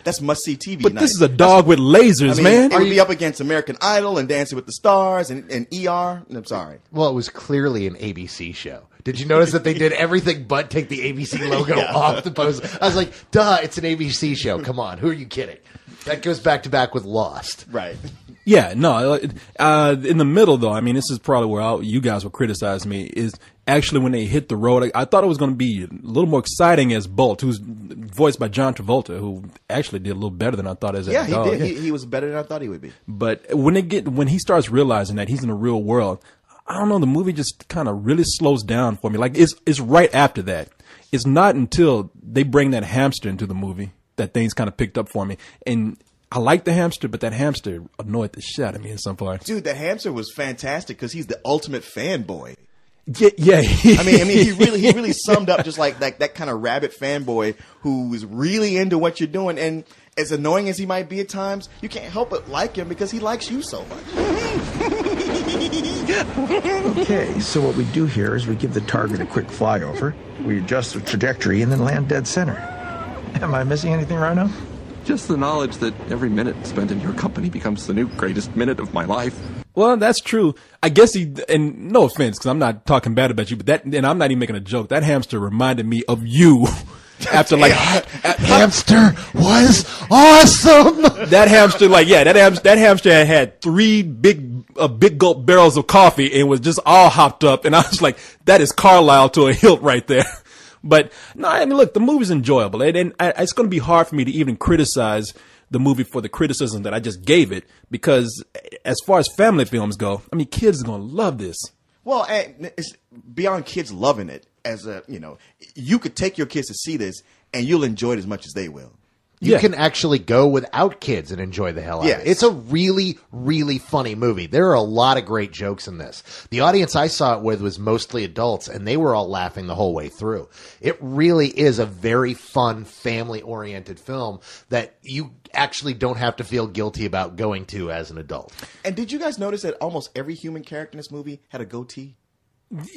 that's must-see TV. But night. this is a dog with lasers, man. It would be up against American Idol and Dancing with the Stars and ER. I'm sorry. Well, it was clearly an ABC show. Did you notice that they did everything but take the ABC logo off the poster? I was like, duh, it's an ABC show. Come on, who are you kidding? That goes back to back with Lost. Right. Yeah, no. In the middle, though, I mean, this is probably where you guys will criticize me, is actually when they hit the road. I thought it was going to be a little more exciting as Bolt, who's voiced by John Travolta, who actually did a little better than I thought as a dog. Yeah, he did. He was better than I thought he would be. But when he starts realizing that he's in the real world, I don't know, the movie just kind of really slows down for me. Like, it's right after that. It's not until they bring that hamster into the movie that things kind of picked up for me. And I like the hamster, but that hamster annoyed the shit out of me in some parts. Dude, the hamster was fantastic because he's the ultimate fanboy. Yeah. I mean, he really summed up just like that kind of rabid fanboy who is really into what you're doing. And as annoying as he might be at times, you can't help but like him because he likes you so much. Okay, so what we do here is we give the target a quick flyover, we adjust the trajectory, and then land dead center. Am I missing anything, Rhino? Just the knowledge that every minute spent in your company becomes the new greatest minute of my life. Well, that's true. I guess and no offense, because I'm not talking bad about you, but and I'm not even making a joke. That hamster reminded me of you. After like hamster was awesome. That hamster, that hamster had 3 big gulp barrels of coffee and was just all hopped up. And I was like, that is Carlisle to a hilt right there. But no, I mean, look, the movie's enjoyable, and it's going to be hard for me to even criticize the movie for the criticism that I just gave it, because as far as family films go, I mean, kids are going to love this. Well, it's beyond kids loving it. You could take your kids to see this, and you'll enjoy it as much as they will. You can actually go without kids and enjoy the hell out of it. It's a really, really funny movie. There are a lot of great jokes in this. The audience I saw it with was mostly adults, and they were all laughing the whole way through. It really is a very fun, family-oriented film that you actually don't have to feel guilty about going to as an adult. And did you guys notice that almost every human character in this movie had a goatee?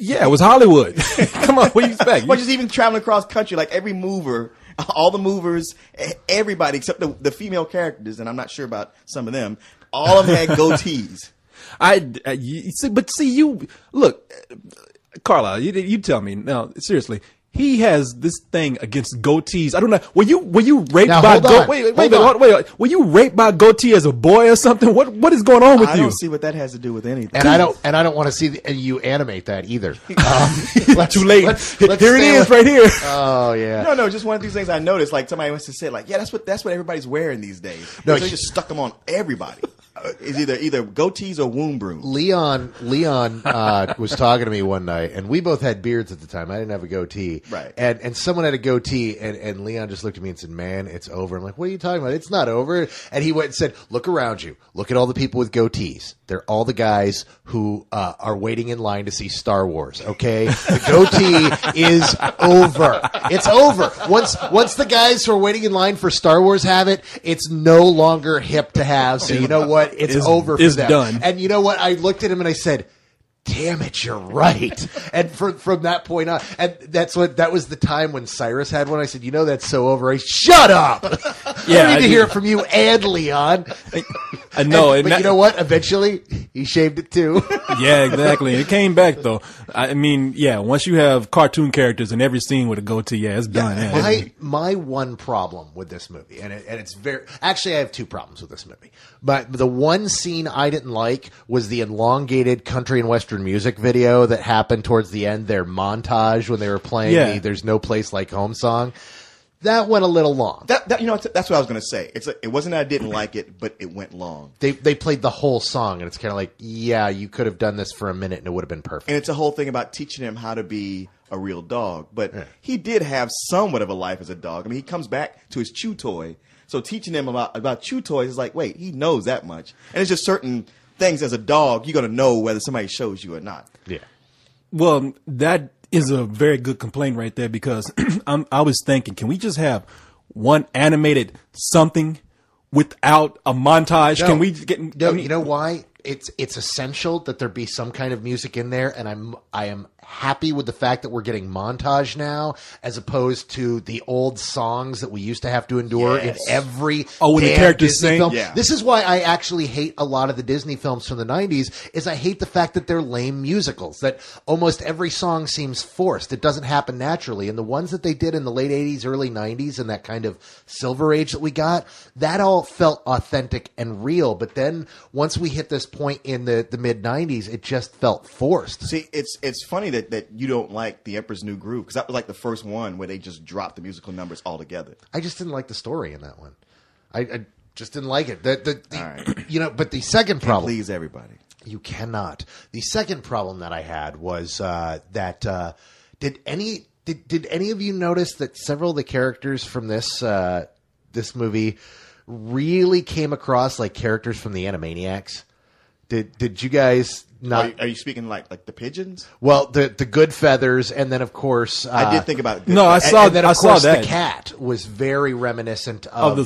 Yeah, it was Hollywood. Come on, what do you expect? Well, just even traveling across country, like every mover, all the movers, everybody except the female characters, and I'm not sure about some of them, all of them had goatees. Look, Carlisle, you tell me now, seriously. He has this thing against goatees. I don't know. Were you raped by wait, were you raped by a goatee as a boy or something? What is going on with you? I don't see what that has to do with anything. And I don't want to see you animate that either. Too late. Here it is, right here. Oh yeah. No, just one of these things I noticed. Like somebody must have said, like, yeah, that's what everybody's wearing these days. No, they just stuck them on everybody. It's either goatees or womb brooms. Leon was talking to me one night, and we both had beards at the time. I didn't have a goatee. Right. And someone had a goatee, and Leon just looked at me and said, "Man, it's over." I'm like, "What are you talking about? It's not over." And he went and said, "Look around you. Look at all the people with goatees. They're all the guys who are waiting in line to see Star Wars. Okay, the goatee is over. It's over. Once the guys who are waiting in line for Star Wars have it, it's no longer hip to have. So you know what? It's over for them. It's done. And you know what? I looked at him and I said, damn it, you're right. And from that point on, and that was the time when Cyrus had one. I said, that's so over. Shut up. Yeah, I need to hear it from you and Leon. I know. But you know what? Eventually, he shaved it too. Yeah, exactly. It came back though. I mean, yeah. Once you have cartoon characters in every scene with a goatee, it's done. Yeah. My one problem with this movie, and it's actually I have 2 problems with this movie. But the one scene I didn't like was the elongated country and western music video that happened towards the end. Their montage when they were playing the "There's No Place Like Home" song. That went a little long. That's what I was going to say. It wasn't that I didn't like it, but it went long. They played the whole song, and it's kind of like, yeah, you could have done this for a minute, and it would have been perfect. And it's a whole thing about teaching him how to be a real dog. But he did have somewhat of a life as a dog. I mean, he comes back to his chew toy. So teaching him about chew toys is like, wait, he knows that much. And it's just certain things as a dog you're going to know whether somebody shows you or not. Yeah. Well, that is a very good complaint right there, because I was thinking, can we just have one animated something without a montage? Can we get? No, you know why? It's essential that there be some kind of music in there, and I am happy with the fact that we're getting montage now, as opposed to the old songs that we used to have to endure in every when the damn characters Disney sing? film. Yeah. This is why I actually hate a lot of the Disney films from the 90s, is I hate the fact that they're lame musicals, that almost every song seems forced. It doesn't happen naturally. And the ones that they did in the late 80s, early 90s, and that kind of silver age that we got, that all felt authentic and real. But then once we hit this point in the mid 90s, it just felt forced. See, it's funny that you don't like The Emperor's New Groove, because that was like the first one where they just dropped the musical numbers altogether. I just didn't like the story in that one. I just didn't like it. The All right. you know, but the second problem, Please, everybody. you cannot. The second problem that I had was that did any of you notice that several of the characters from this movie really came across like characters from the Animaniacs? Did you guys not? Are you speaking like the pigeons? Well, the good feathers, and then of course I did think about. No, I and- saw and then I of saw course that. the cat was very reminiscent of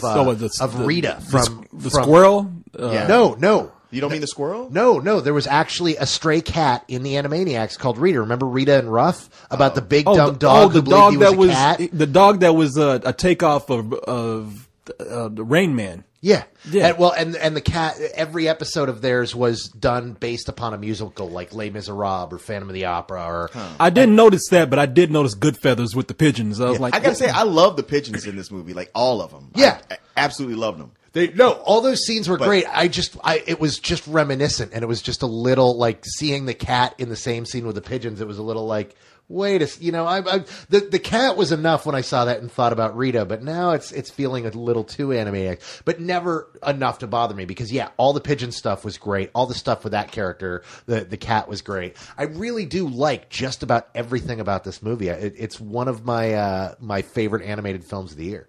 Rita from squirrel. Yeah. No. You don't mean the squirrel? No, there was actually a stray cat in the Animaniacs called Rita. Remember Rita and Ruff? About the big dumb dog who believed he was a cat? The dog that was a takeoff of the Rain Man. Yeah. Yeah. And the cat, every episode of theirs was done based upon a musical like Les Miserables or Phantom of the Opera or... I didn't notice that, but I did notice Goodfeathers with the pigeons. I was like, I gotta say, I love the pigeons in this movie, like all of them. Yeah. I absolutely loved them. All those scenes were great. It was just reminiscent, and it was just a little like seeing the cat in the same scene with the pigeons. It was a little like, the cat was enough when I saw that and thought about Rita, but now it's feeling a little too animated, but never enough to bother me because all the pigeon stuff was great. All the stuff with that character, the cat was great. I really do like just about everything about this movie. It's one of my favorite animated films of the year.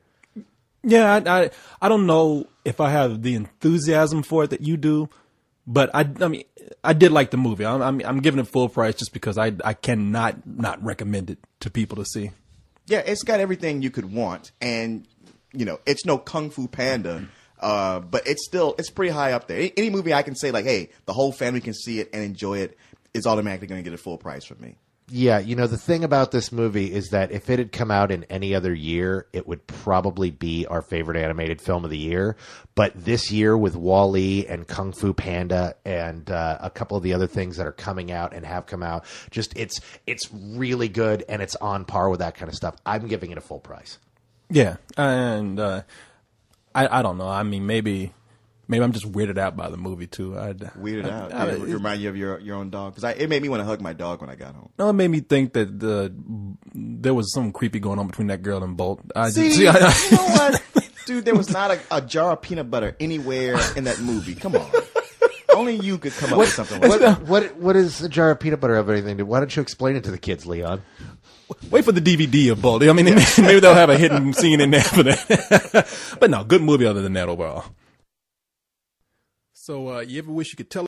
yeah, I don't know if I have the enthusiasm for it that you do, but I mean, I did like the movie. I'm giving it full price just because I cannot not recommend it to people to see. Yeah, it's got everything you could want, and it's no Kung Fu Panda, but it's pretty high up there. Any movie I can say like, hey, the whole family can see it and enjoy it is automatically going to get a full price from me. Yeah, the thing about this movie is that if it had come out in any other year, it would probably be our favorite animated film of the year. But this year with WALL-E and Kung Fu Panda and a couple of the other things that are coming out and have come out, just it's really good and it's on par with that kind of stuff. I'm giving it a full price. Yeah, and I don't know. I mean, maybe I'm just weirded out by the movie too. Weirded out. It remind you of your own dog? Because it made me want to hug my dog when I got home. No, it made me think that there was something creepy going on between that girl and Bolt. You know what? Dude, there was not a jar of peanut butter anywhere in that movie. Come on. Only you could come up with something like that. What is a jar of peanut butter have anything to do? Why don't you explain it to the kids, Leon? Wait for the DVD of Bolt. I mean, maybe they'll have a hidden scene in there for that. But no, good movie other than that overall. So, you ever wish you could tell